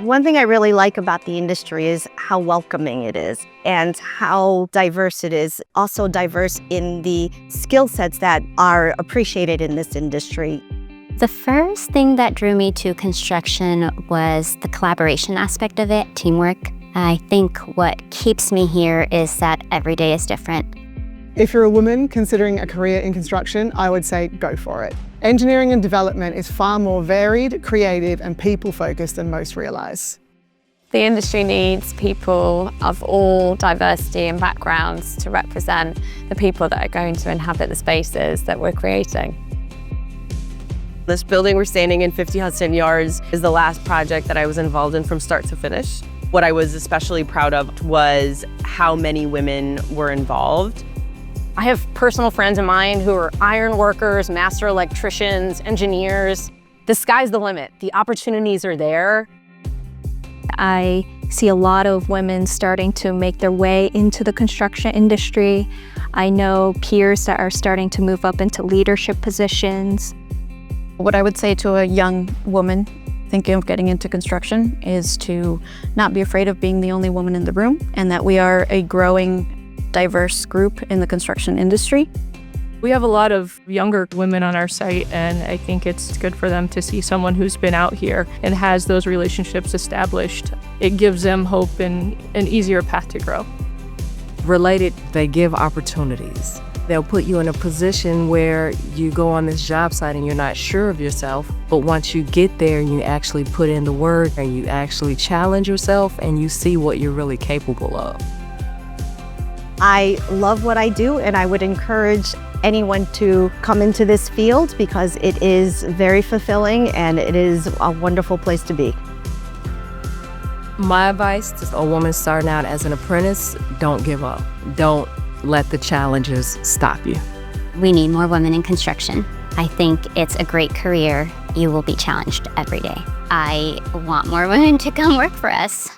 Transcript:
One thing I really like about the industry is how welcoming it is and how diverse it is. Also diverse in the skill sets that are appreciated in this industry. The first thing that drew me to construction was the collaboration aspect of it, teamwork. I think what keeps me here is that every day is different. If you're a woman considering a career in construction, I would say go for it. Engineering and development is far more varied, creative, and people-focused than most realise. The industry needs people of all diversity and backgrounds to represent the people that are going to inhabit the spaces that we're creating. This building we're standing in, 50 Hudson Yards, is the last project that I was involved in from start to finish. What I was especially proud of was how many women were involved. I have personal friends of mine who are iron workers, master electricians, engineers. The sky's the limit. The opportunities are there. I see a lot of women starting to make their way into the construction industry. I know peers that are starting to move up into leadership positions. What I would say to a young woman thinking of getting into construction is to not be afraid of being the only woman in the room, and that we are a growing, diverse group in the construction industry. We have a lot of younger women on our site, and I think it's good for them to see someone who's been out here and has those relationships established. It gives them hope and an easier path to grow. Related, they give opportunities. They'll put you in a position where you go on this job site and you're not sure of yourself, but once you get there and you actually put in the work and you actually challenge yourself and you see what you're really capable of. I love what I do, and I would encourage anyone to come into this field because it is very fulfilling and it is a wonderful place to be. My advice to a woman starting out as an apprentice, don't give up. Don't let the challenges stop you. We need more women in construction. I think it's a great career. You will be challenged every day. I want more women to come work for us.